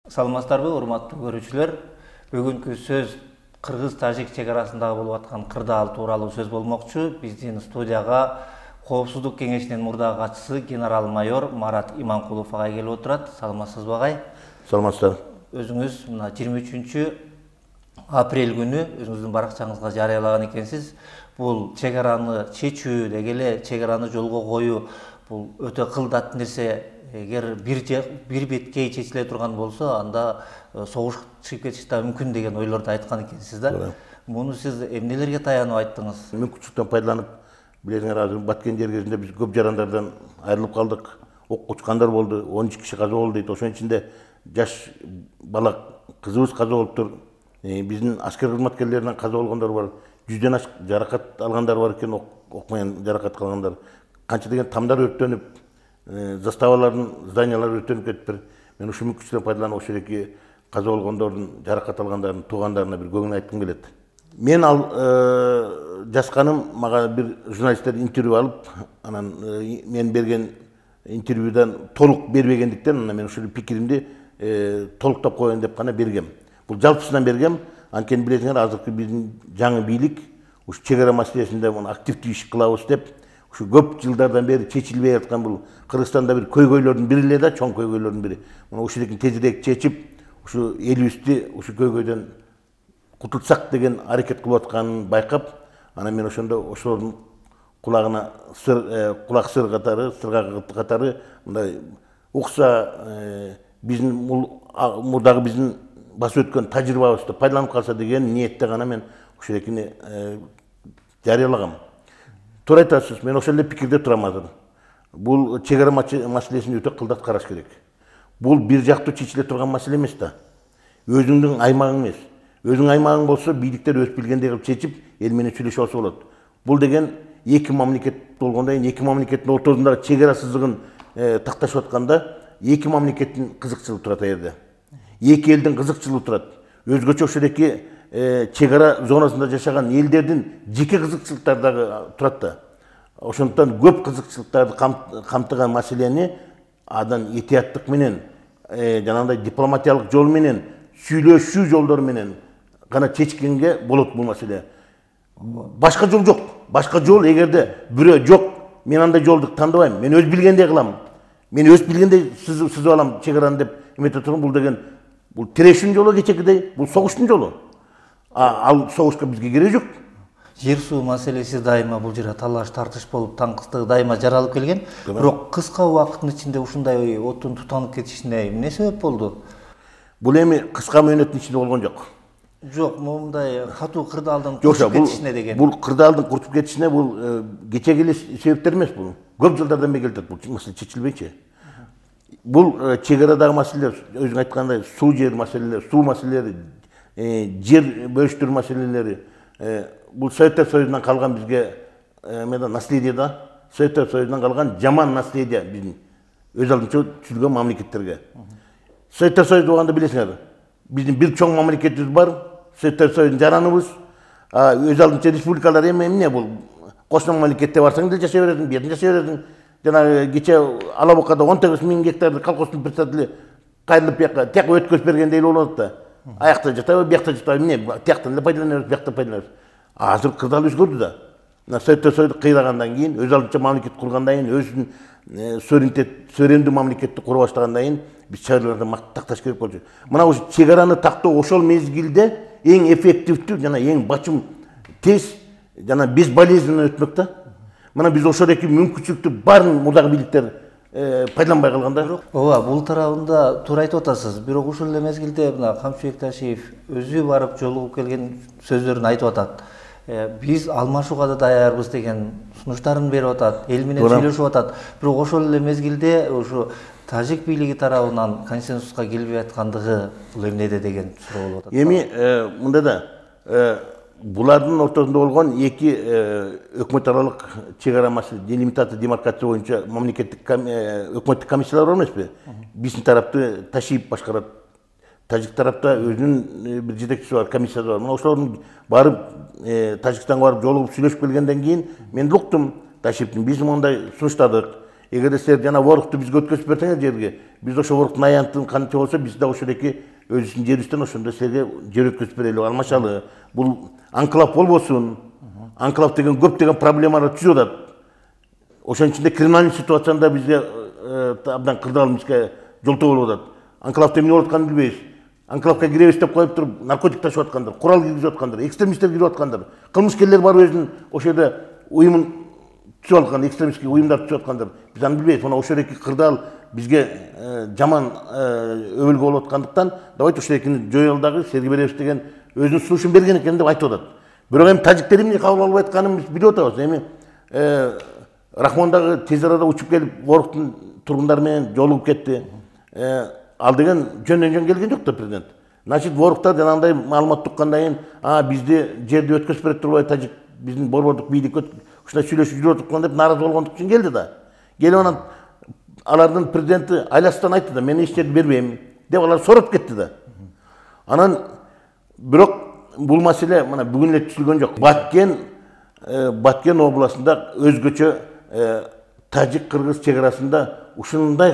Саламатсыздарбы, урматтуу көрүүчүлөр. Бүгүнкү сөз Кыргыз-Тажик чек арасындагы болуп аткан кырдаал тууралуу сөз болмокчу. Биздин студияга Коопсуздук кеңешинин мурдагы катчысы генерал-майор Марат Иманкулов агай келип отурат. Саламатсызбы агай? Саламатсыздар. Өзүңүз мына 23 апрель күнү өзүңүздүн баракчаңызга жарыялаган экенсиз. Бул чек араны чечүү деги эле чек араны жолго коюу бул өтө кылдат нерсе. Эгер бир беткей чечиле турган болсо, анда согуш чыгып кетиши да мүмкүн деген ойлорду айткан экенсиз да. Муну сиз эмнелерге таянып айттыңыз? Мүмкүнчүлүктөн пайдаланып, билесиңер, азыр Баткен жер кезинде биз көп жарандардан айрылып калдык. Окко учкандар болду, 13 киши каза болду дейт. Ошонун ичинде жаш бала кызыбыз каза болуптур. Биздин аскер кызматкерлеринен каза болгондор бар. 100ден ашык жаракат алгандар бар экен, ок менен жаракат алгандар. Канча деген тамдар өрттөнүп, заставалардын зданиялары өрттөнүп кетиптир. Мен ушул мүмкүнчүлүктөн пайдаланып ошол эки каза болгондордун, жаракат алгандардын туугандарына бир көңүл айткым келет. Мен жазганым, мага бир журналисттер интервью алып, анан мен берген интервьюдан толук бербегендиктен, анан мен ушул пикиримди толуктап коеюн деп гана бергем. Бул жалпысынан бергем. Анткени билесиңер, азыркы биздин жаңы бийлик ушу чек ара маселесинде активдүү иш кылабыз деп, ушу көп жылдардан бери чечилбей аткан бул Кыргызстанда бир көйгөйлөрдүн бири эле да, чоң көйгөйлөрдүн бири. Мына ушул тезирээк чечип, ушу элибизди ушу көйгөйдөн кутултсак деген аракет кылып атканын байкап, анан мен ошондо ошолордун кулагына кулак сыр катары, сырга катары мындай укса, биздин мурдагы биздин басып өткөн тажрыйбабызды пайдаланып калса деген ниетте гана мен ушул экини жарыялагам. Туура айтасыз, мен ошол эле пикирде турам азыр. Бул чек ара маселесин өтө кылдат караш керек. Бул бир жактуу чечиле турган маселе эмес да. Өзүңдүн аймагың эмес. Өзүңдүн аймагың болсо, бийликтер өз билгендей кылып чечип, эл менен сүйлөшүп алса болот. Бул деген эки мамлекет болгондон кийин, эки мамлекеттин ортосундагы чек ара сызыгын такташып атканда, эки мамлекеттин кызыкчылыгы турат жерде. Эки элдин кызыкчылыгы турат. Өзгөчө ошол эки чек ара зонасында жашаган элдердин жеке кызыкчылыктары дагы турат да. Ошондуктан көп кызыкчылыктарды камтыган маселени адан этияттык менен, жанагындай дипломатиялык жол менен, сүйлөшүү жолдору менен гана чечкенге болот бул маселе. Башка жол жок. Башка жол эгерде бирөө жок, мен андай жолду тандабайм, мен өз билгендей кылам. Мен өз билгендей сызып алам чек араны деп эмете турган, бул деген бул тирешүүнүн жолу кечекидей, бул согуштун жолу. Ал согушка бизге кереги жок. Жер суу маселеси дайыма бул жерде талаш тартыш болуп, таңкыстыгы дайыма жаралып келген. Бирок кыска убакыттын ичинде ушундай оттун тутанып кетишине эмне себеп болду? Бул эми кыска мөөнөттүн ичинде болгон жок. Жок, мындай катуу кырдаалдын курчуп кетишине деген. Бул кырдаалдын курчуп кетишине бул кечеги эле себептер эмес бул. Көп жылдардан бери келатат бул маселе чечилбейчи. Бул чек арадагы маселелер, өзүң айткандай, суу жер маселелери, суу маселелери, жер бөлүштүрүү маселелери, бул Советтер Союзунан калган бизге наследие да, Советтер Союзунан калган жаман наследие биздин өз алдынча түзүлгөн мамлекеттерге. Советтер Союзу болгондо билесиңер, биздин бир чоң мамлекетибиз бар, Советтер Союзунун жараныбыз, өз алдынча республикалар эмне бул? Кошмо мамлекетте барсаң да жашай бересиң, бу жерде жашай бересиң. Жанагы кече Алабокадо 19.000 гектарды колхоздун председатели кайрылып тияка өткөзүп бергендей эле болот да. Аякта жатабы, биякта жатабы, эмне? Тияктан эле пайдаланабыз, биякта пайдаланабыз. Азыр кырдаал өзгөрдү да. Советтер Союзду кыйрагандан кийин, өз алдынча мамлекет кургандан кийин, өзүнүн суверендүү мамлекетти кура баштагандан кийин биз чек араларды такташ керек болчу. Мына ушу чек араны тактоо ошол мезгилде эң эффективдүү жана эң бачым тез жана безболезненно өтмөк да. Мына биз ошол эки мүмкүнчүлүктү баарын мурдагы бийликтер пайдаланбай калганда. Ооба, бул тарабында туура айтып атасыз. Бирок ушул эле мезгилде мына Камчыбек Ташиев өзү барып жолугуп келген сөздөрүн айтып атат. Биз алмашууга да даярбыз деген сунуштарын берип атат, эл менен сүйлөшүп атат. Бирок ошол эле мезгилде ушу тажик бийлиги тарабынан консенсуска келбей аткандыгы бул эмнеде деген суроо болуп атат. Эми мындай да, булардын ортосунда болгон эки өкмөт аралык чек ара маселе, делимитация, демаркация боюнча мамлекеттик өкмөттүк комиссиялар бар эмеспи? Биздин тарапты Ташиев башкарат, тажик тарапта өзүнүн бир жетекчиси бар, комиссиясы бар. Мына ошолордун барып Тажикстанга барып жолугуп сүйлөшүп келгенден кийин мен уктум, Ташиевдин биз мондай сунуштадык, Эгерде силер жана ворукту бизге өткөзүп берсеңер жерге, биз ошо воруктун аянтын канча болсо, биз да ошодоки өзүбүздүн жерибизден ошондо силерге жер өткөзүп берели, алмашалы. Бул анклав болбосун. Анклав деген көптөгөн проблемалар түзүп атат. Ошонун ичинде криминалдык ситуацияда бизге абдан кырдаал бизге жолтоо болуп атат. Анклавда эмне болуп атканын билбейбиз. Анклавга киребиз деп коюп туруп, наркотик ташып аткандар, курал киргизип аткандар, экстремисттер кирип аткандар, кылмышкерлер бар өзүнүн ошо жерде уюмун түзүп аткан, экстремистский уюмдар түзүп аткандар. Биз аны билбейбиз. Мына ошодоки кырдаал бизге жаман өбөлгө болуп аткандыктан, давайте ошодокини жоёлу дагы силерге беребиз деген өзүнүн сунушун берген экен деп айтып атат. Бирок эми тажиктер эмне кабыл албай атканын биз билип атабыз. Эми Рахмон дагы тез арада учуп келип, воруктун тургундары менен жолугуп кетти. Ал деген жөн келген жок да президент. Значит, воруктар жанагындай маалымат туккандан кийин, бизди жерди өткөзүп берип турбай, тажик биздин борбордук бийлик ушундай сүйлөшүп жүрүп аткан деп нааразы болгондук үчүн келди да. Келип анан алардын президенти айласынан айтты да, мен эч жерди бербейм деп алар сорап кетти да. Анан бирок бул маселе мына бүгүн эле түзүлгөн жок. Баткен областында өзгөчө тажик-кыргыз чек арасында ушундай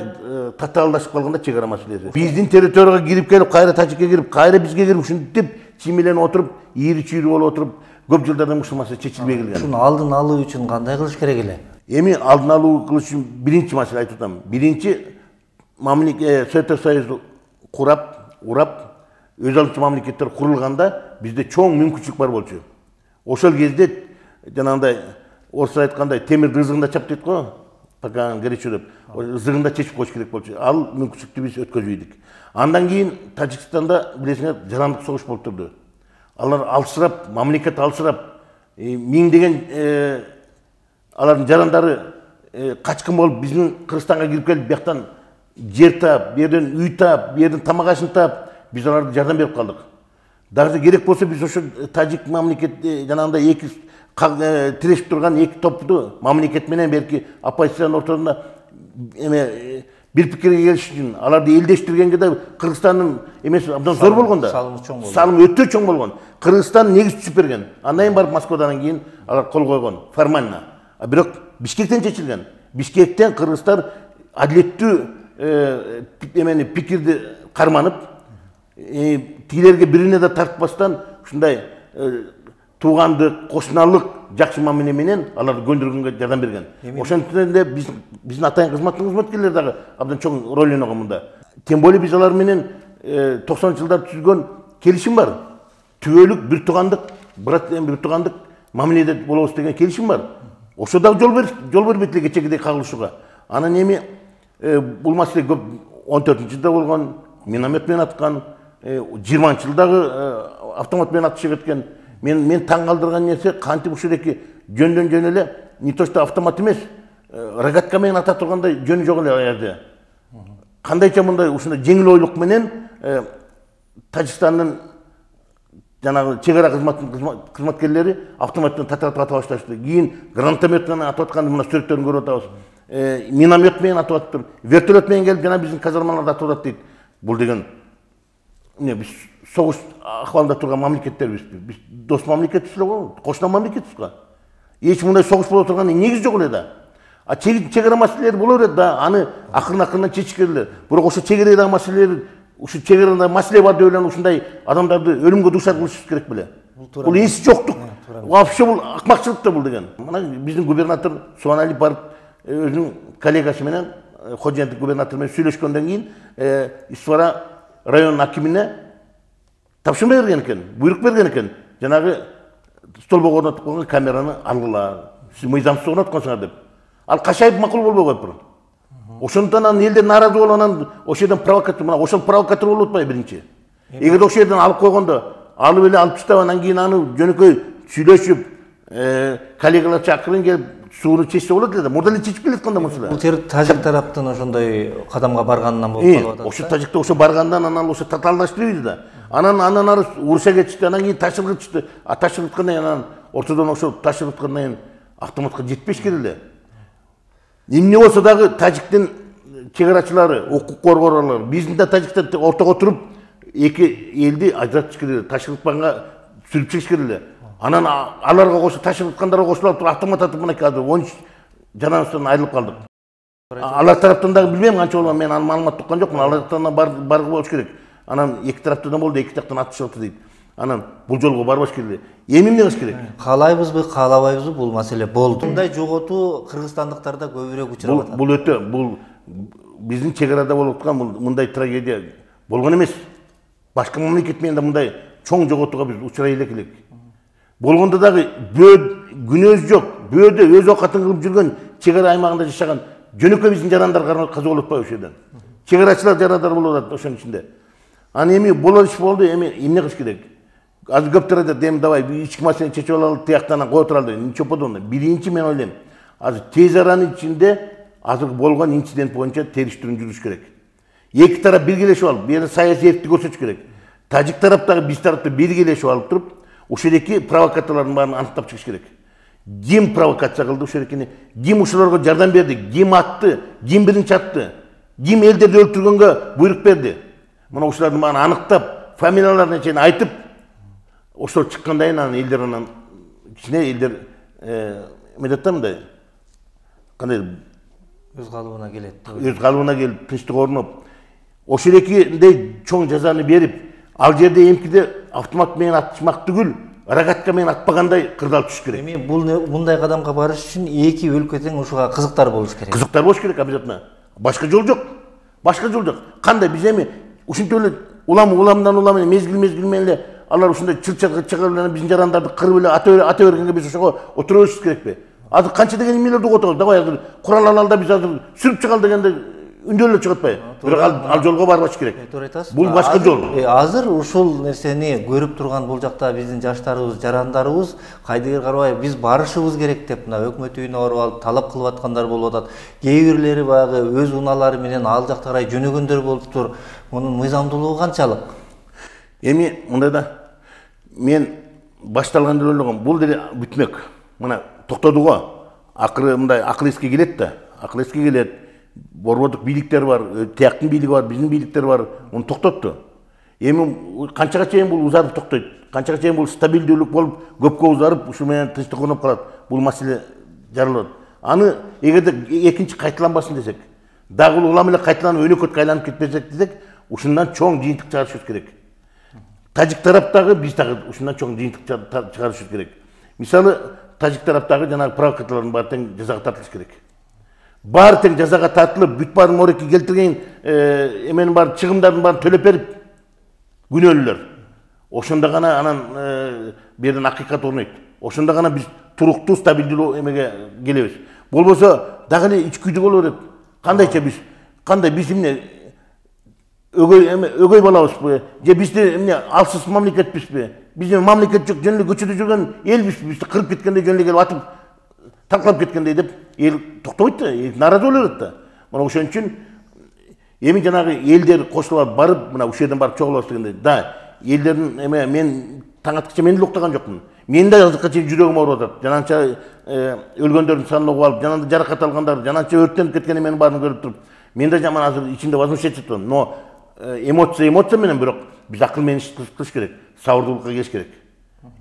татаалдашып калганда чек ара маселеси. Биздин территорияга кирип келип, кайра тажикке кирип, кайра бизге кирип, ушинтип чимеленип отуруп, ийри-чүйрү болуп отуруп, көп жылдардан ушул маселе чечилбей келген. Ушуну алдын алуу үчүн кандай кылыш керек эле? Эми алдын алуу кылыш үчүн биринчи маселе айтып атам. Биринчи Советтик Союзду урап, өз алуучу мамлекеттер курулганда бизде чоң мүмкүнчүлүк бар болчу. Ошол кезде жанагындай орусча айткандай темир ызыгында чап дейт го, пока горячо деп, ызыгында чечип коюш керек болчу. Ал мүмкүнчүлүктү биз өткөзбөйдүк. Андан кийин Тажикстанда билесиңер жарандык согуш болуп турду. Алар алсырап, мамлекет алсырап, миңдеген алардын жарандары качкын болуп биздин Кыргызстанга кирип келип, бияктан жер таап, берден үй таап, берден тамак ашын таап, биз аларга жардам берип калдык. Дагы керек болсо биз ошо тажик мамлекет жанагындай эки тирешип турган эки топту мамлекет менен берки оппозициянын ортосунда бир пикирге келиш үчүн аларды элдештиргенге да Кыргызстандын эмеси абдан зор болгон да. Салым өтө чоң болгон. Кыргызстан негиз түзүп берген. Андан кийин барып Москвадан кийин алар кол койгон формально. Бирок Бишкектен чечилген. Бишкектен кыргыздар адилеттүү пикирди карманып, тигилерге бирине да тартпастан ушундай туугандык, кошуналык жакшы мамиле менен аларды көндүргөнгө жардам берген. Ошондон эле биздин атайын кызматкерлер дагы абдан чоң роль ойногон мында. Тем более биз алар менен 90-жылдар түзгөн келишим бар. Түгөлүк бир туугандык, брат бир туугандык мамиледе болобуз деген келишим бар. Ошо дагы жол бербейт эле кечегидей кагылышууга. Анан эми бул маселе көп 14-жылда болгон, миномет менен аткан, 20-жылдагы автомат менен атышып кеткен. Мен таң калтырган нерсе кантип ушедеки жөндөн жөн эле не то что автомат эмес, рогатка менен ата тургандай жөнү жок эле аярды. Кандайча мындай ушундай жеңил ойлук менен Тажикстандын жанагы чек ара кызматкерлери автоматтан ата башташты. Кийин гранатомет менен атып атканды мына сүрөттөрүн көрүп атабыз. Миномет менен атып атыптыр. Вертолет менен келип жана биздин казармаларда атып атат дейт. Бул деген биз согуш акыбалында турган мамлекеттербиз. Биз дос мамлекетпиз эле го, кошуна мамлекетпиз го. Эч мындай согуш боло турган негиз жок эле да. Чек ара маселелери боло берет да, аны акырын чечиш керек эле. Бирок ошо чек арадагы маселелер, ушу чек арада маселе бар деп эле ушундай адамдарды өлүмгө дуушар кылышыбыз керек беле? Бул эси жоктук. Вообще бул акмакчылык да бул деген. Мына биздин губернатор Субаналиев барып өзүнүн коллегасы менен, Ходжентик губернатор менен сүйлөшкөндөн кийин Исфара районунун акимине тапшырма берген экен, буйрук берген экен. Жанагы столбого орнотуп койгон камераны алгыла, сиз мыйзамсыз орнотконсуңар деп. Ал качайып макул болбой коюптур. Ошондон анан элдер нааразы болуп анан ошол жерден провокатор, мына ошол провокатор болуп атпайбы биринчи. Эгерде ошол жерден алып койгондо, алып эле алып таштап анан кийин аны жөнөкөй сүйлөшүп, коллегалар чакырын келип сууну чечсе болот эле да. Мурда эле чечип келаткан да маселе. Бул тажик тараптын ошондой кадамга барганынан болуп калып атат. Ошо тажикте ошо баргандан анан ошо татаалдаштырып да. Анан ары урушка кетишти, анан кийин ташыргытышты. Ташыргыткандан кийин анан ортодон ошо ташыргыткандан кийин автоматка жетпеш керек эле. Эмне болсо дагы тажиктин чек арачылары, укук коргоолор, биздин да Тажикстан ортого туруп эки элди ажыратыш керек, ташыргытканга сүрүп чыгыш керек эле. Анан аларга кошо ташыргыткандарга кошулуп автомат атып мынакей азыр 13 жаныбыздан айрылып калдык. Алар тараптан дагы билбейм канча болгон, мен аны маалымат туккан жокмун. Алар тараптан баргы болуш керек. Анан эки тараптан да болду, эки жактан ат чыгыпты дейт. Анан бул жолго барбаш керек. Эми эмне кылыш керек? Каалайбызбы, каалабайбызбы бул маселе болду. Мындай жоготуу кыргызстандыктарда көбүрөөк учурап атат. Бул өтө, бул биздин чек арада болуп аткан мындай трагедия болгон эмес. Башка мамлекет менен да мындай чоң жоготууга биз учурай элекелек. Болгондо дагы күнөөбүз жок. Бөөдө өз оокатын кылып жүргөн чек ара аймагында жашаган жөнөкөй биздин жарандар каза болуп атпайбы ошол жерден? Чек арачылар жарандар болуп атат ошонун ичинде. Аны эми болор иш болду, эми эмне кылыш керек? Азыр көптөр айтат, эми давай ички маселени чечип алалы, тияктан кое туралы. Ничего подобного. Биринчи мен ойлойм, азыр тез аранын ичинде азыр болгон инцидент боюнча териштирүүнү жүргүзүш керек. Эки тарап биргелешип алып, бир саясий эрктик көрсөтүш керек. Тажик тараптагы биз тарапты биргелешип алып туруп, ошондоки провокаторлордун баарын аныктап чыгыш керек. Ким провокация кылды ошондокини, ким ушуларга жардам берди, ким атты, ким биринчи атты, ким элдерди өлтүргөнгө буйрук берди. Мына ушулардын баарын аныктап, фамилияларын чейин айтып, ошол чыккандан кийин анан элдер анан кичине элдер эме да мындай кандай Өз калыбына келет. Өз калыбына келип, тынчтык орноп, ошондой чоң жазаны берип, ал жерде эмкиде автомат менен атышмак түгүл, рогатка менен атпагандай кырдаал түшүш керек. Эми бул мындай кадамга барыш үчүн эки өлкө тең ушуга кызыктар болуш керек. Кызыктар болуш керек обязательно. Башка жол жок. Башка жол жок. Кандай биз эми ушинтип эле уламдан мезгил менен эле алар ушундай чыгып эле биздин жарандарды кырып эле ата бергенге биз ошого отура беришибиз керекпи? Азыр канча деген эмелерди угутабыз. Давай азыр курал алалы биз азыр сүрүп чыгалы дегенде үндө эле чыгып атпайбы? Бирок ал жолго барбаш керек. Бул башка жол. Азыр ушул нерсени көрүп турган бул жакта биздин жаштарыбыз, жарандарыбыз кайдыгер карабай биз барышыбыз керек деп мына өкмөт үйүнө барып алып талап кылып аткандар болуп атат. Кээ бирлери баягы өз унаалары менен ал жакка карай жөнөгөндөр болуптур. Мунун мыйзамдуулугу канчалык? Эми мындай да мен башталган деп ойлогом, бул деле бүтмөк. Мына токтоду го. Акыры мындай акыл эске келет да. Акыл эске келет. Борбордук бийликтер бар, тияктын бийлиги бар, биздин бийликтер бар. Муну токтотту. Эми канчага чейин бул узарып токтойт? Канчага чейин бул стабилдүүлүк болуп, көпкө узарып, ушу менен тынчтык орноп калат? Бул маселе жаралат. Аны эгерде экинчи кайталанбасын десек, дагы улам эле кайталанып өнөкөткө айланып кетпесек десек, ушундан чоң жыйынтык чыгарышыбыз керек. Тажик тараптагы биз дагы ушундан чоң жыйынтык чыгарышыбыз керек. Мисалы, тажик тараптагы жанагы провокаторлордун баары тең жазага тартылыш керек. Баары тең жазага тартылып, бүт баарын морекке келтирген эменин баарын чыгымдардын баарын төлөп берип, күнөөлүүлөр. Ошондо гана анан берден акыйкат орнойт. Ошондо гана биз туруктуу, стабилдүү эмеге келебиз. Болбосо дагы эле ичкүйдү боло берет. Кандай биз эмне өгөй балабызбы? Же бизди эмне алсыз мамлекетпизби? Биздин мамлекет жок, жөн эле көчөдө жүргөн элбизби? Бизди кырып кеткенде жөн эле келип атып талкалап кеткендей деп эл токтобойт да, нааразы боло берет да. Мына ошон үчүн эми жанагы элдер кошулуп барып, мына ушул жерден барып чогулабыз дегенде, да, элдердин эме мен таң аткыча мен деле уктаган жокмун. Мен да азыркыга чейин жүрөгүм ооруп атат. Жананча өлгөндөрдүн санын угуп алып, жанында жаракат алгандар, жананча өрттөнүп кеткен эменин баарын көрүп туруп, мен да жаман азыр ичимде возмущение жатам. Но эмоция менен, бирок биз акыл менен иш кылыш керек. Сабырдуулукка келиш керек.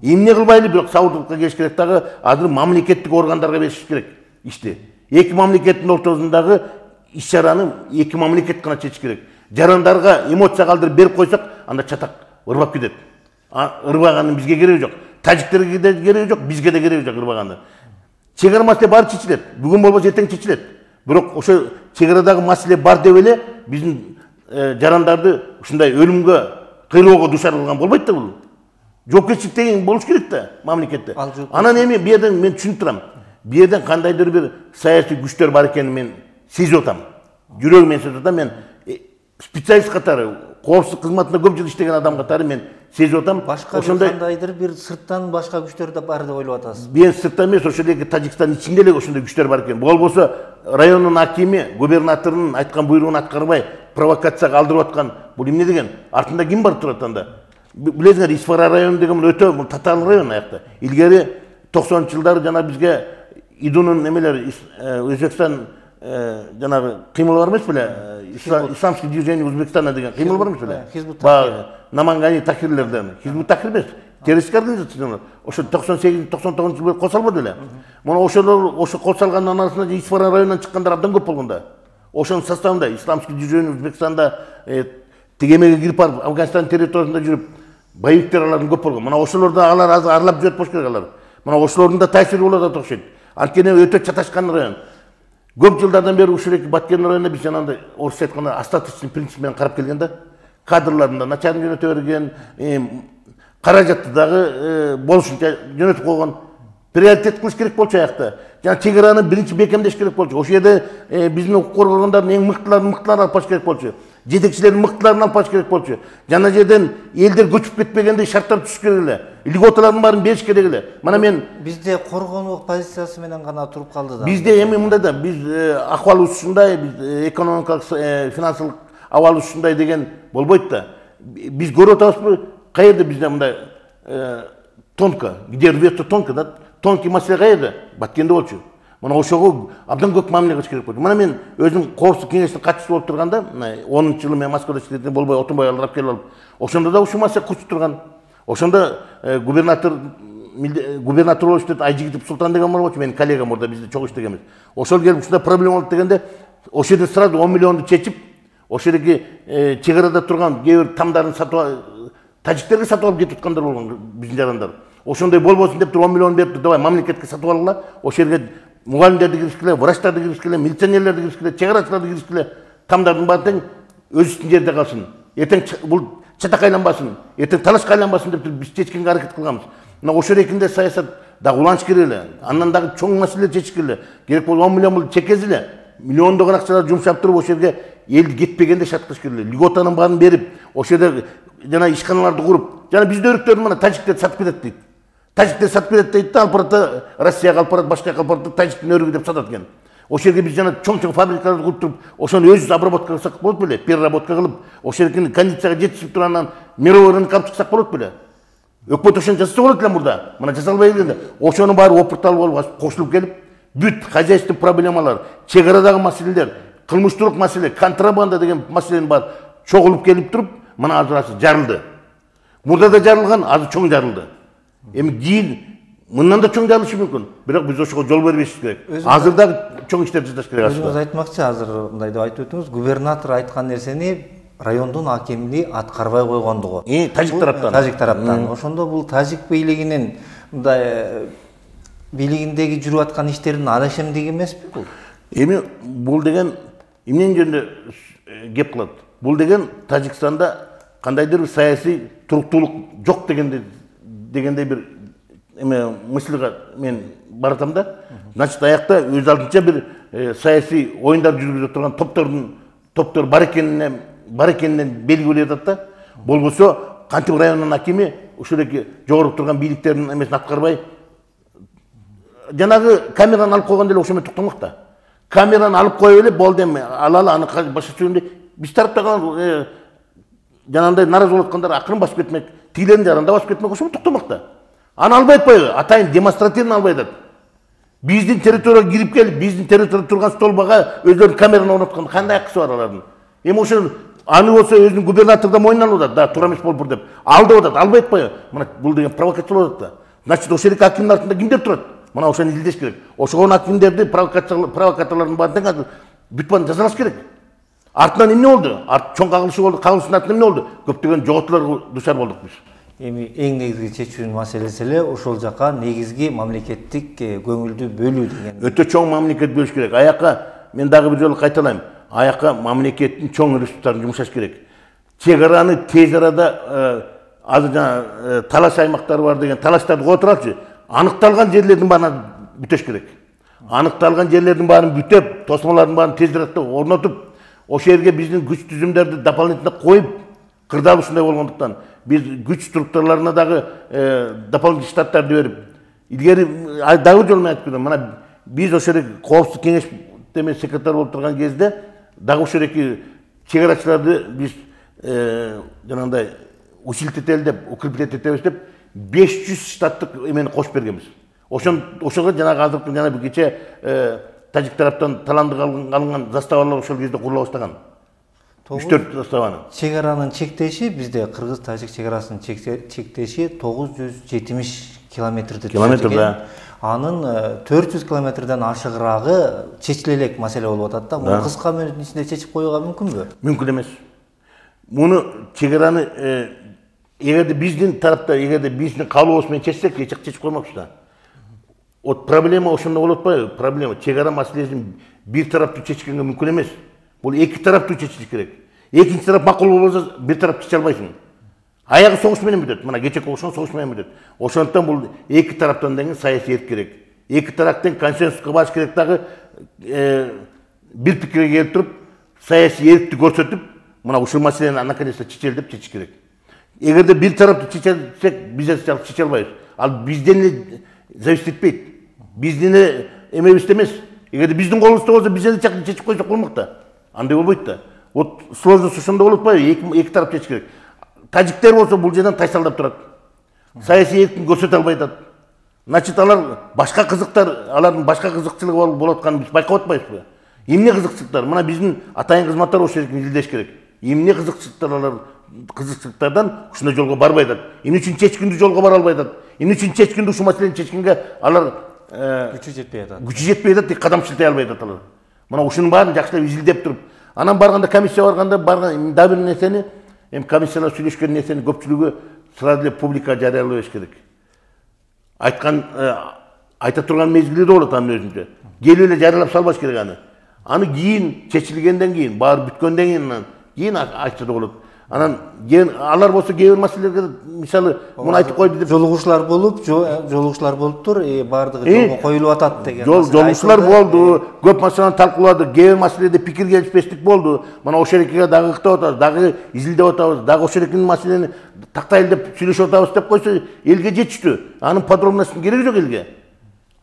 Эмне кылбайлы, бирок сабырдуулукка келиш керек дагы, азыр мамлекеттик органдарга бериш керек ишти. Эки мамлекеттин ортосундагы иш-чараны эки мамлекет гана чечиш керек. Жарандарга эмоция калтырып берип койсок, анда чатак ырбап кетет. Ырбаганын бизге кереги жок. Тажиктерге де кереги жок, бизге де кереги жок ырбаганды. Чек ара маселе баары чечилет. Бүгүн болбосо эртең чечилет. Бирок ошо чек арадагы маселе бар деп эле биздин жарандарды ушундай өлүмгө, кыйроого душар кылган болбойт да бул. Жоопкерчилик деген болуш керек да мамлекетте. Анан эми бу жерден мен түшүнүп турам. Бу жерден кандайдыр бир саясий күчтөр бар экенин мен сезип атам. Жүрөгүмөн сезип атам. Мен специалист катары, коопсуздук кызматында көп жыл иштеген адам катары мен сезип атам. Ошондой кандайдыр бир сырттан башка күчтөр да бар деп ойлоп атасыз. Мен сырттан эмес, ошол эле Тажикстандын ичинде эле ошондой күчтөр бар экен. Болбосо райондун акими, губернаторунун айткан буйругун аткарбай провокацияга алдырып аткан бул эмне деген? Артында ким барып турат анда? Билесиңер, Исфара району деген өтө татаал район аякта. Илгери 90-жылдары жана бизге идунун эмелери Өзбекстан жанагы кыймыл бар эмес беле? Исламский движение Узбекистана деген кыймыл бар эмес беле? Баягы Намангани такирлерден. Хизбут такир эмес. Террористтик организация. Ошо 98-99 жылы кол салбады беле? Мына ошо кол салгандын арасында Исфара районунан чыккандар абдан көп болгон да. Ошонун составында исламский движение Өзбекстанда тегемеге кирип барып, Афганистан территориясында жүрүп, боевиктер алардын көп болгон. Мына ошолорду алар азыр арлап жүрөт болуш керек алар. Мына ошолордун да таасири болот окшойт. Анткени өтө чаташкан район. Көп жылдардан бери ушул эки Баткен районуна биз жанагындай орусча айтканда остаточный принцип менен карап келген да. Кадрларын да начарын жөнөтө берген, каражатты дагы болушунча жөнөтүп койгон. Приоритет кылыш керек болчу аякта. Жана чек араны биринчи бекемдеш керек болчу. Ошол жерде биздин укук коргонгондордун эң мыктыларын алып баш керек болчу. Жетекчилердин мыктыларын алып баш керек болчу. Жана жерден элдер көчүп кетпегендей шарттар түзүш керек эле. Льготалардын баарын бериш керек эле. Мына мен бизде коргонуу позициясы менен гана туруп калды да. Бизде эми мындай да, биз акыбалыбыз ушундай, биз экономикалык, финансылык абалыбыз ушундай деген болбойт да. Биз көрүп атабызбы, каерде бизде мындай тонко, где рвется тонко да? Тонкий маселе каерде? Баткенде болчу. Мына ошого абдан көп мамиле кылыш керек болду. Мына мен өзүм коопсуздук кеңешинин катчысы болуп турганда, 10-жылы мен Москвада иштегенде болбой отунбай алып келип алып. Ошондо да ушул маселе кучуп турган. Ошондо губернатор болуп иштеп Айжигитов Султан деген болчу, менин коллегам орда бизде чогуу иштегенбиз. Ошол келип ушундай проблема болуп дегенде, ошол жерде сразу 10 миллионду чечип, ошол жердеги чек арада турган кээ бир тамдарын тажиктерге сатып алып кетип аткандар болгон биздин жарандар. Ошондой болбосун деп 10 миллион берип, давай мамлекетке сатып алгыла. Ошол жерге мугалимдерди киргизгиле, врачтарды киргизгиле, милиционерлерди киргизгиле, чек арачыларды киргизгиле. Тамдардын баары тең өз үстүн жерде калсын. Эртең бул чатак айланбасын, эртең талашка айланбасын деп биз чечкенге аракет кылганбыз. Мына ошол эркинде саясат дагы уланыш керек эле. Андан дагы чоң маселелер чечиш керек эле. Керек болсо 10 миллион бул чекез эле. Миллиондогон акчалар жумшап туруп ошол жерге элди кетпегенде шарт кылыш керек эле. Льготанын баарын берип, ошол жерде жана ишканаларды куруп, жана бизде өрүктөрдү мына тажиктер сатып кетет дейт. Тажиктер сатып кетет дейт да, алып барат Россияга алып барат, башка жака алып барат, тажиктин өрүгү деп сатат экен. Ошол жерге биз жана чоң фабрикаларды куруп туруп, ошону өзүбүз обработка кылсак болот беле, переработка кылып, ошол жердин кондицияга жетишип турандан мировой рынокко алып чыксак болот беле. Өкмөт ошону жасаса болот эле мурда. Мына жасалбай келгенде, ошонун баары опырталып болуп кошулуп келип, бүт хозяйственный проблемалар, чек арадагы маселелер, кылмыштуулук маселе, контрабанда деген маселенин баары чогулуп келип туруп, мына азыр жарылды. Мурда да жарылган, азыр чоң жарылды. Эми кийин мындан да чоң жарылышы мүмкүн. Бирок биз ошого жол бербешибиз керек. Азыр дагы чоң иштер жасаш керек. Өзүңүз айтмакчы, азыр мындай деп айтып өтүңүз, губернатор айткан нерсени райондун акими аткарбай койгондугу. Тажик тараптан. Тажик тараптан. Ошондо бул тажик бийлигинин мындай бийлигиндеги жүрүп аткан иштердин адашымдыгы эмеспи бул? Эми бул деген эмненин жөнүндө кеп кылат? Бул деген Тажикстанда кандайдыр бир саясий туруктуулук жок дегендей бир мыслга мен баратам да. Значит, аякта өз алдынча бир саясий оюндар жүргүзүп турган топтор бар экенинен белгилеп атат да. Болбосо кантип райондун акими ушул эки жогору турган бийликтердин эмесин аткарбай жанагы камераны алып койгондо эле ошо менен токтомок да. Камераны алып коюп эле болду, эми алалы аны башка чөйүндө биз тараптагы жанагындай наразы болуп аткандар акырын басып кетмек, тигилердин жаранда басып кетмек, ошо менен токтомок да. Аны албай атпайбы? Атайын демонстративно албай атат. Биздин территорияга кирип келип, биздин территорияда турган столбага өздөрүнүн камераны орноткон кандай акысы бар алардын? Эми ошо аны болсо өзүнүн губернатор да мойнуна алып атат, да, туура эмес болуп деп. Алды атат, албай атпайбы? Мына бул деген провокация болуп атат да. Значит, ошол эки акимдин артында кимдер турат? Мына ошону изилдеш керек. Ошогон акимдерди, провокаторлордун баарын тең азыр бүт баарын жазалаш керек. Артынан эмне болду? Чоң кагылышы болду. Кагылыштын артынан эмне болду? Көптөгөн жоготууларга дуушар болдук биз. Эми эң негизги чечүүнүн маселеси эле ошол жака негизги мамлекеттик көңүлдү бөлүү деген. Өтө чоң мамлекет бөлүш керек. Аяка мен дагы бир жолу кайталайм. Аяка мамлекеттин чоң ресурстарын жумшаш керек. Чек араны тез арада азыр жана талаш аймактары бар деген талаштарды коюп турачы. Аныкталган жерлердин баарын бүтөш керек. Аныкталган жерлердин баарын бүтөп, тосмолордун баарын тезирээк орнотуп, ошол жерге биздин күч түзүмдөрдү дополнительно коюп, кырдаал ушундай болгондуктан биз күч структураларына дагы дополнительный штаттарды берип, илгери дагы бир жолу мен айтып кетем, мына биз ошол коопсуздук кеңеш секретарь болуп турган кезде дагы ошол эки чек-арачыларды биз жанагындай усилить этели деп, укреплять этебиз деп 500 штаттык эмени кошуп бергенбиз. Ошого жанагы азыркы жана бир кече тажик тараптан таландык алынган заставалар ошол кезде курула баштаган. 3-4 заставаны. Чек аранын чектеши бизде кыргыз-тажик чек арасынын чектеши 970 километрди Километр, экен. да. Анын 400 километрден ашыгыраагы чечиле элек маселе болуп атат да. Муну кыска мөөнөттүн ичинде чечип коюуга мүмкүнбү? Мүмкүн эмес. Муну чегараны эгерде биздин тарапта, эгерде биздин каалообуз менен чечсек, эч жак чечип коймокчу да. Вот проблема ошондо болуп атпайбы? Проблема чегара маселесин бир тараптуу чечкенге мүмкүн эмес. Бул эки тараптуу чечилиш керек. Экинчи тарап макул болбосо бир тарап чече албайсың. Аягы согуш менен бүтөт. Мына кечеки окшон согуш менен бүтөт. Ошондуктан бул эки тараптан деген саясий эрк керек. Эки тараптын консенсуска барыш керек дагы, бир пикирге келип туруп, саясий эркти көрсөтүп, мына ушул маселени наконец-то чечели деп чечиш керек. Эгерде бир тараптуу чечсек, биз чече албайбыз. Ал бизден эле зависит этпейт. Биздин эле эмебизде эмес. Эгерде биздин колубузда болсо, биз эле чечип койсок болмок да. Андай болбойт да. Вот сложность ошондо болуп атпайбы? Эки тарап чечиш керек. Тажиктер болсо бул жерден тайсалдап турат. Саясий эркин көрсөтө албай атат. Значит, алар башка кызыктар, алардын башка кызыкчылыгы болуп атканын биз байкап атпайбызбы? Эмне кызыкчылыктар? Мына биздин атайын кызматтар ошол жерге изилдеш керек. Эмне кызыкчылыктар, алар кызыкчылыктардан ушундай жолго барбай атат. Эмне үчүн чечкиндүү жолго бара албай атат? Эмне үчүн чечкиндүү ушул маселени чечкенге алар Күчү жетпей атат. Күчү жетпей атат, кадам шилтей албай атат алар. Мына ушунун баарын жакшылап изилдеп туруп, анан барганда комиссия барганда да бир нерсени, комиссиялар сүйлөшкөн нерсени көпчүлүгү сразу эле публика жарыялай бериш керек. Айта турган мезгили да болот анын өзүндө. Келип эле жарыялап салбаш керек аны. Аны кийин чечилгенден кийин, баары бүткөндөн кийин айтса да болот. Анан алар болсо кээ бир маселелерге мисалы муну айтып койду деп жолугушуулар болуптур, баардыгы жолго коюлуп атат деген. Жолугушуулар болду, көп маселени талкууладык, кээ бир маселеде пикир келишпестик болду. Мына ошол экиге дагы ыктап атабыз, дагы изилдеп атабыз, дагы ошол экинин маселени тактайлы деп сүйлөшүп атабыз деп койсо, элге жетиштүү. Анын подробностун кереги жок элге.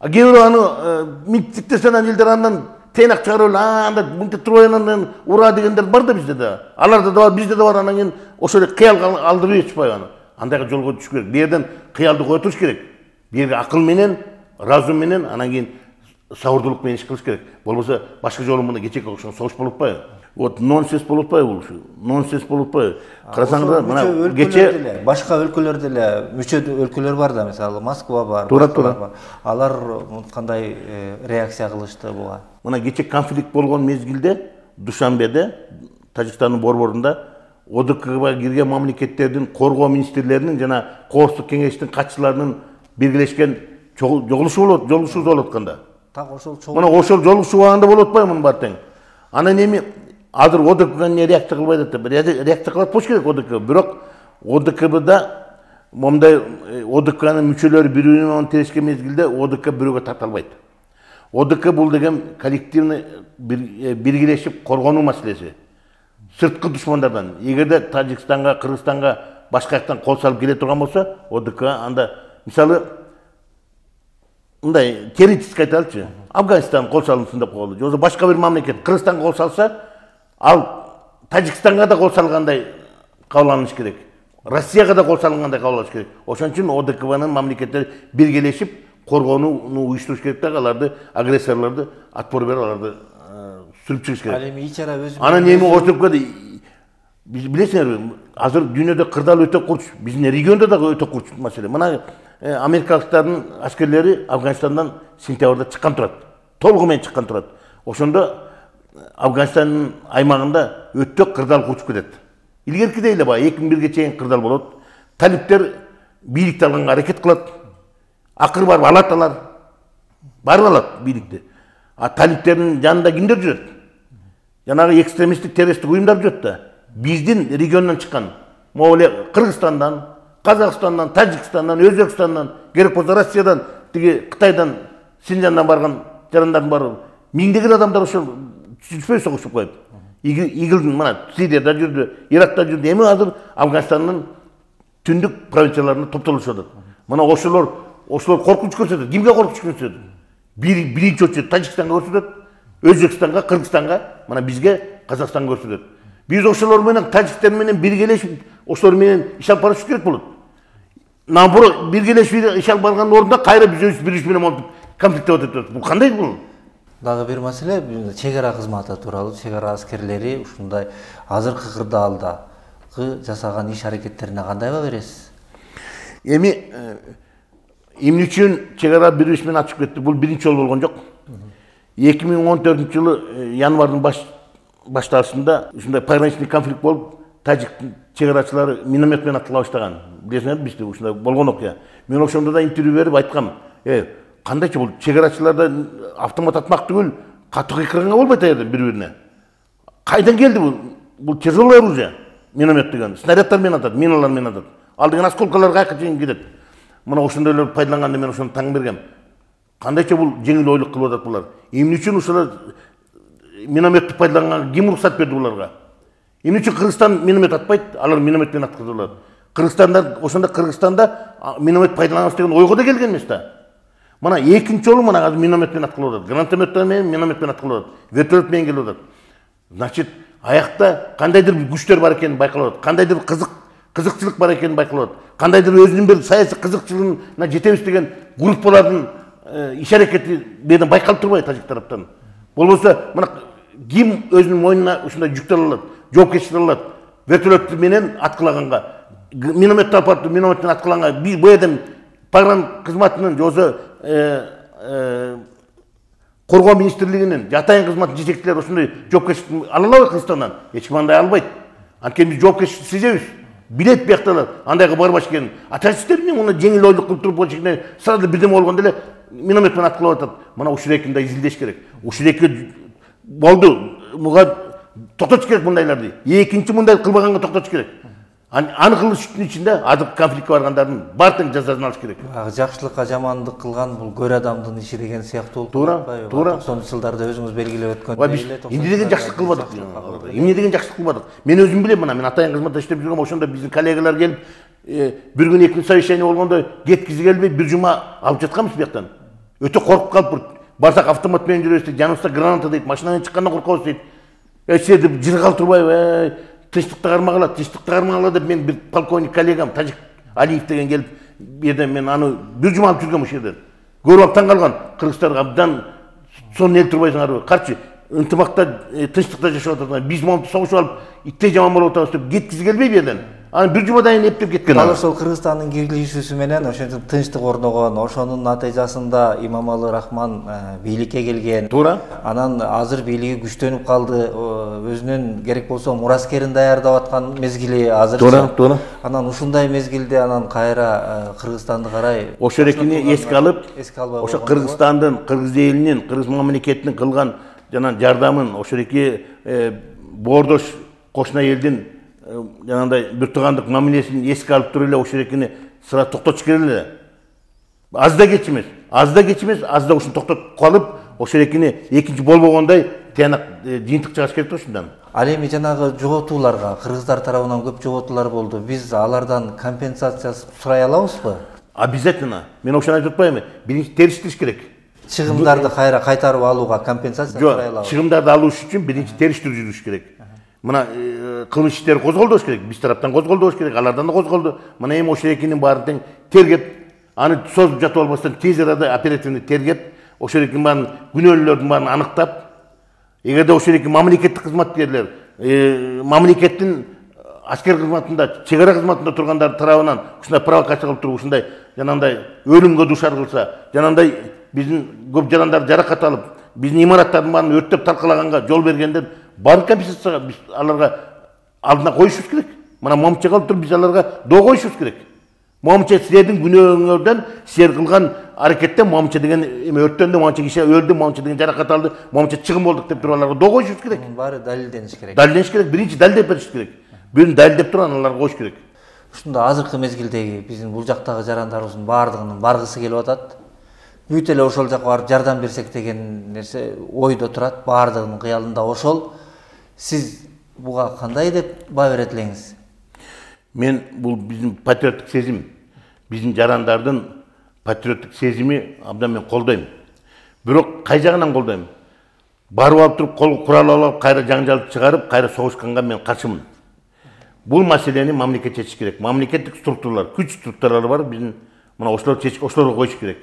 Кээ бирөө аны митиктесен элдер андан тыйнак чыгарып, анда мынтип троянан ура дегендер бар да бизде да. Аларда да бар, бизде да бар. Анан кийин ошол кыял алдырып жатпайбы аны. Андайга жолго түшүш керек. Бирден кыялды кое туруш керек. Бирге акыл менен, разум менен, анан кийин сабырдуулук менен иш кылыш керек. Болбосо башка жолу мына кечеки окшон согуш болуп атпайбы? Вот нонсенс болуп атпайбы бул? Нонсенс болуп атпайбы? Карасаңдар, мына кече башка өлкөлөрдө эле мүчө өлкөлөр бар да, мисалы Москва бар. Туура. Алар кандай реакция кылышты буга? Мына кече конфликт болгон мезгилде Душанбеде, Тажикстандын борборунда ОДКБга кирген мамлекеттердин коргоо министрлеринин жана Коопсуздук кеңештин катчыларынын биргелешкен жолугушуу болуп атканда. Так ошол мына ошол жолугушуу убагында болуп атпайбы мунун баары тең? Анан эми азыр ОДКБга эмне реакция кылбайт атат? Реакция кылат болуш керек ОДКБ. Бирок ОДКБда момундай ОДКнын мүчөлөрү бири-бири менен тирешкен мезгилде ОДК бирөөгө тарта албайт. ОДК бул деген коллективный биргелешип коргонуу маселеси. Сырткы душмандардан, эгерде Тажикстанга, Кыргызстанга башка жактан кол салып келе турган болсо, ОДК анда мисалы мындай теоретически айталычы, Афганистан кол салынсын деп койду. Же башка бир мамлекет Кыргызстанга кол салса, ал Тажикстанга да кол салгандай кабыл алыныш керек. Россияга да кол салгандай кабыл алыш керек. Ошон үчүн ОДКбнын мамлекеттери биргелешип коргонууну уюштуруш керек да, аларды агрессорлорду отпор берип аларды сүрүп чыгыш керек. Ал эми ичара өзү. Анан эми ОДК биз билесиңерби, азыр дүйнөдө кырдаал өтө курч, биздин региондо дагы өтө курч маселе. Мына америкалыктардын аскерлери Афганистандан сентябрда чыккан турат. Толугу менен чыккан турат. Ошондо Афганистандын аймагында өтө кырдаал курчуп кетет. Илгеркидей эле баягы 2001ге чейин кырдаал болот. Талиптер бийликти алганга аракет кылат. Акыр барып алат алар. Барып алат бийликти. А талиптердин жанында кимдер жүрөт? Жанагы экстремисттик террористтик уюмдар жүрөт да. Биздин региондон чыккан, могу эле Кыргызстандан, Казакстандан, Тажикстандан, Өзбекстандан, керек болсо Россиядан, тиги Кытайдан, Синжандан барган жарандардын баары миңдеген адамдар ошол түшпөй согушуп коюп. Игилдин мына Сирияда жүрдү, Иракта жүрдү. Эми азыр Афганистандын түндүк провинцияларына топтолушуп атат. Мына ошолор коркунуч көрсөтөт. Кимге коркунуч көрсөтөт? Биринчи очередь Тажикстанга көрсөтөт, Өзбекстанга, Кыргызстанга, мына бизге Казакстанга көрсөтөт. Биз ошолор менен тажиктер менен биргелешип, ошолор менен иш алып барыш керек болот. Наоборот, биргелешип иш алып барган ордунда кайра биз бири-бири менен монтип конфликте өтөт. Бул кандай бул? Дагы бир маселе, чегара кызматы тууралуу, чегара аскерлери ушундай азыркы кырдаалдагы жасаган иш аракеттерине кандай баа бересиз? Эми Эмне үчүн чек ара бир менен ачып кетти? Бул биринчи жолу болгон жок. 2014-жылы январдын башталышында ушундай пограничный конфликт болуп, тажик чек арачылары миномет менен аткыла баштаган. Билесиңер, бизде ушундай болгон окуя. Мен ошондо да интервью берип айткам, кандайчы бул чек арачыларда автомат атмак түгүл, катуу кыйкырганга болбойт аерде бири-бирине. Кайдан келди бул? Бул тяжелое оружие. Миномет деген снарядтар менен атат, миналар менен атат. Ал деген осколкалар кайка чейин кетет. Мына ошондойлорду пайдаланганда мен ошону таң бергем. Кандайча бул жеңил ойлук кылып атат булар? Эмне үчүн ушулар минометти пайдаланганга ким уруксат берди буларга? Эмне үчүн Кыргызстан миномет атпайт, алар миномет менен аткызылат? Кыргызстанда миномет пайдаланабыз деген ойго да келген эмес да. Мына экинчи жолу мына азыр миномет менен аткылып атат. Гранатомет менен, миномет менен аткылып атат. Вертолет менен келип атат. Значит, аякта кандайдыр күчтөр бар экени байкалып атат. Кандайдыр кызыкчылык бар экени байкалып атат. Кандайдыр өзүнүн бир саясий кызыкчылыгына жетебиз деген группалардын иш-аракети беден байкалып турбайбы тажик тараптан? Болбосо мына ким өзүнүн мойнуна ушундай жүктөр алат, жоопкерчилик алат, вертолет менен аткылаганга, миномет алып миномет менен аткылаганга, бул жерден погран кызматынын жосо коргоо министрлигинин жатайын кызматтын жетекчилери ушундай жоопкерчилик ала алабы Кыргызстандан? Эч ким андай албайт. Анткени биз жоопкерчилик сезебиз. Билет биякталар, андайга барбаш экенин. Атайсыздар мен муну жеңил ойлук кылып туруп болчу сразу бирдеме болгондо эле миномет менен аткылап атат. Мына ушул экини да изилдеш керек. Ушул эки болду. Муга токтотуш керек мындайларды. Экинчи мындай кылбаганга токтотуш керек. Аны кылыштын ичинде азыркы конфликтке баргандардын баардыгын жазасын алыш керек. Жакшылыкка жамандык кылган бул көр адамдын иши деген сыяктуу болуп турбайбы? Туура. 90-жылдарда өзүңүз белгилеп өткөндөй. Эмне деген жакшылык кылбадык? Эмне деген жакшылык кылбадык? Мен өзүм билем, мына мен атайын кызматта иштеп жүргөм, ошондо биздин коллегалар келип, бир күн эки күн совещание болгондо кеткизи келбей бир жума алып жатканбыз бияктан. Өтө коркуп калып, барсак автомат менен жүрөбүз дейт, жаныбызда граната дейт, машинадан чыккандан коркобуз дейт. Сиз деп жыргал турбайбы? Тынчтыкты кармагыла деп мен бир полковник коллегам Тажик Алиев деген келип, бирден мен аны бир жума алып жүргөм ошол жерден. Көрүп алып таң калган, кыргыздар абдан сонун эл турбайсыңарбы? Карчы ынтымакта, тынчтыкта жашап атат. Биз монтип согушуп алып, иттей жаман болуп атабыз деп кеткизи келбей бирден. Аны бир жумадан эптеп кеткен. Ал ошол Кыргызстандын киргизүүсү менен ошентип тынчтык орногон, ошонун натыйжасында Имамалы Рахман бийликке келген. Туура. Анан азыр бийлиги күчтөнүп калды, өзүнүн керек болсо мураскерин даярдап аткан мезгили азыр. Туура. Анан ушундай мезгилде анан кайра Кыргызстанды карай ошол экини эске алып, ошо Кыргызстандын, кыргыз элинин, кыргыз мамлекетинин кылган жана жардамын, ошол эки боордош кошуна элдин жанагындай бир туугандык мамилесин эске алып туруп эле ошол экини сыра токтотуш керек эле. Аз да кеч эмес, аз да ушуну токтотуп калып, ошол экини экинчи болбогондой тыянак жыйынтык чыгаш керек да ушундан. Ал эми жанагы жоготууларга кыргыздар тарабынан көп жоготуулар болду. Биз алардан компенсация сурай алабызбы? Обязательно. Мен ошону айтып атпаймынбы? Биринчи териштириш керек. Чыгымдарды кайра кайтарып алууга компенсация сурай алабыз. Чыгымдарды алыш үчүн биринчи териштириш керек. Мына кылмыш иштери козголду болуш керек, биз тараптан козголду болуш керек, алардан да козголду. Мына эми ошол экинин баарын тең тергеп, аны созуп жатып албастан тез арада оперативный тергеп, ошол экинин баарын күнөөлүүлөрдүн баарын аныктап, эгерде ошол эки мамлекеттик кызматкерлер, мамлекеттин аскер кызматында, чек ара кызматында тургандар тарабынан ушундай провокация кылып туруп, ушундай жанагындай өлүмгө дуушар кылса, жанагындай биздин көп жарандар жаракат алып, биздин имараттардын баарын өрттөп талкалаганга жол бергендер баардык компенсацияга биз аларга алдына коюшубуз керек. Мына момча калып туруп биз аларга доо коюшубуз керек. Момча силердин күнөөңөрдөн, силер кылган аракеттен момча деген эме өрттөндү, момча киши өлдү, момча деген жаракат алды, момча чыгым болдук деп туруп аларга доо коюшубуз керек. Баары далилдениш керек. Далилдениш керек, биринчи далилдеп бериш керек. Бирин далилдеп туруп аларга коюш керек. Ушунда азыркы мезгилдеги биздин бул жактагы жарандарыбыздын баардыгынын баргысы келип атат. Бүт эле ошол жакка барып жардам берсек деген нерсе ойдо турат, баардыгынын кыялында ошол. Сиз буга кандай деп баа берет элеңиз? Мен бул биздин патриоттук сезим, биздин жарандардын патриоттук сезими абдан мен колдойм. Бирок кай жагынан колдойм? Барып алып туруп кол курал алып, кайра жаңжал чыгарып, кайра согушканга мен каршымын. Бул маселени мамлекет чечиш керек. Мамлекеттик структуралар, күч структуралары бар, биздин мына ошолор чечип, ошолорго коюш керек.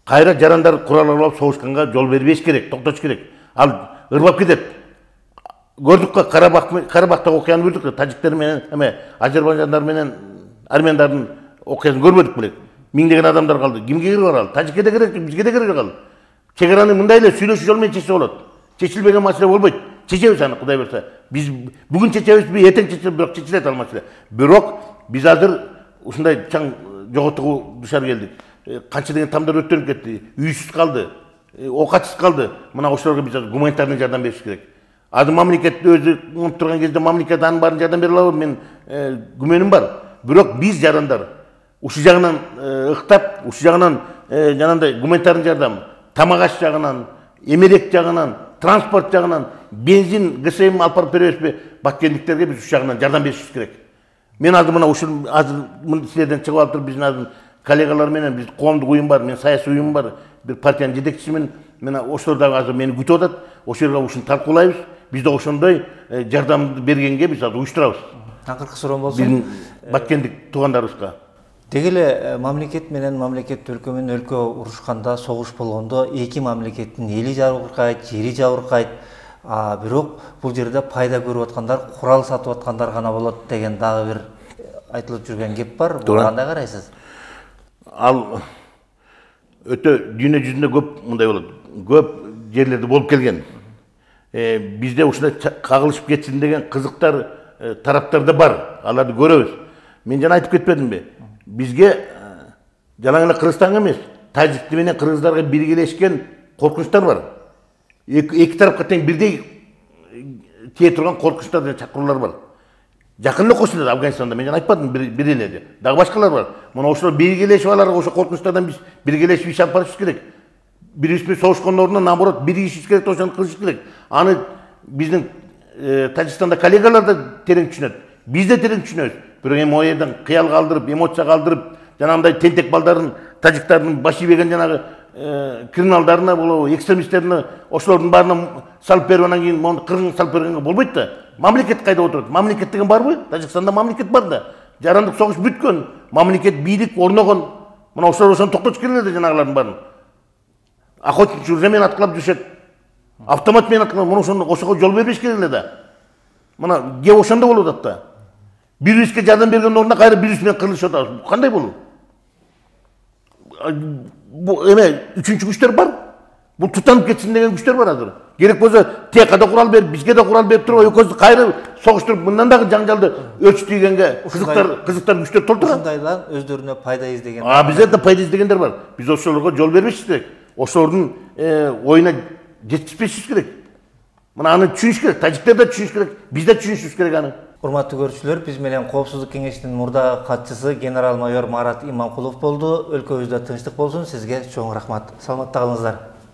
Кайра жарандар курал алып согушканга жол бербеш керек, токтотуш керек. Ал ырбап кетет. Көрдүк го Карабакта окуяны көрдүк, тажиктер менен, азербайжандар менен армяндардын окуясын көрбөдүк белек. миңдеген адамдар қалды. Кімге керек қалды? Тажикке де керек, бізге де керек қалды. Шекараны мындай эле сүйлөшүү жолу менен чечсе болот. Чечилбеген маселе болбойт. Чечебиз аны, Кудай берсе. Биз бүгүн чечебизби, эртең чечебиз, бирок чечилет ал маселе. Бирок биз азыр ушундай чаң жоготууга душар келдик. Канча деген тамдар өттөнүп кетти, үйсүз калды, оокатсыз калды. Мына ошолорго биз гуманитарный жардам бериш керек. Азыр мамлекет өзү монуп турган кезде мамлекет анын баарын жардам бере алабы? Мен күмөнүм бар. Бирок биз жарандар ушул жагынан ыктап, ушул жагынан жанагындай гуманитарный жардам, тамак аш жагынан, эмерек жагынан, транспорт жагынан, бензин, ГСМ алып барып беребизби? Баткендиктерге биз ушул жагынан жардам беришибиз керек. Мен азыр мына ушул азыр силерден чыгып алып туруп биздин азыр коллегалар менен биз коомдук уюм бар, мен саясий уюм бар, бир партиянын жетекчисимин. Мен ошолор дагы азыр мени күтүп атат. Ошол жерге ушуну талкуулайбыз. Биз да ошондой жардамды бергенге биз азыр уюштурабыз. Акыркы суроом болсун. Биздин баткендик туугандарыбызга. Деги эле мамлекет менен мамлекет өлкө менен өлкө урушканда, согуш болгондо эки мамлекеттин эли жабыркайт, жери жабыркайт. Бирок бул жерде пайда көрүп аткандар, курал сатып аткандар гана болот деген дагы бир айтылып жүргөн кеп бар. Буга кандай карайсыз? Ал өтө дүйнө жүзүндө көп мындай болот. Көп жерлерде болуп келген. Бизде ушундай кагылышып кетсин деген кызыктар тараптарда бар. Аларды көрөбүз. Мен жана айтып кетпедимби? Бизге жалаң эле Кыргызстанга эмес, Тажикти менен кыргыздарга биргелешкен коркунучтар бар. Эки тарапка тең бирдей тие турган коркунучтар менен чакыруулар бар. Жакын эле кошулат Афганистанда, мен жана айтпадым бир эле. Дагы башкалар бар. Мына ошолор биргелешип алар, ошо коркунучтардан биз биргелешип иш алып барышыбыз керек. Биз менен согушкондун ордуна наоборот биригишибиз керек, ошону кылышыбыз керек. Аны биздин Тажикстанда коллегалар да терең түшүнөт. Биз да терең түшүнөбүз. Бирок эми о жерден кыял калтырып, эмоция калтырып, жанагындай тентек балдарын, тажиктардын баш ийбеген жанагы криминалдарына болобу, экстремисттерине ошолордун баарына салып берип анан кийин мону кыргын салып бергенге болбойт да. Мамлекет кайда отурат? Мамлекет деген барбы? Тажикстанда мамлекет бар да. Жарандык согуш бүткөн, мамлекет бийлик орногон. Мына ошолор ошону токтотуш керек эле жанагылардын баарын. Охотничий ружье менен аткылап жүрүшөт. Автомат менен аткылап, мына ошого жол бербеш керек эле да. Мына кеп ошондо болуп атат да. Бирибизге жардам берген ордуна кайра бирибиз менен кырылышып атабыз. Кандай болуу? Бул эме үчүнчү күчтөр бар. Бул тутанып кетсин деген күчтөр бар азыр. Керек болсо ТК да курал берип, бизге да курал берип туруп, экөөбүздү кайра согуштуруп, мындан дагы жаңжалды өрчүтүүгөнгө кызыктар күчтөр толтурат. Ушундайлар өздөрүнө пайда издеген. Бизде да пайда издегендер бар. Биз ошолорго жол бербешибиз керек. Ошолордун оюна жеткизбешибиз керек. Мына аны түшүнүш керек, тажиктер да түшүнүш керек, биз да түшүнүшүбүз керек аны. Урматтуу көрүүчүлөр, биз менен Коопсуздук кеңешинин мурдагы катчысы генерал-майор Марат Иманкулов болду. Өлкөбүздө тынчтык болсун, сизге чоң рахмат. Саламатта калыңыздар.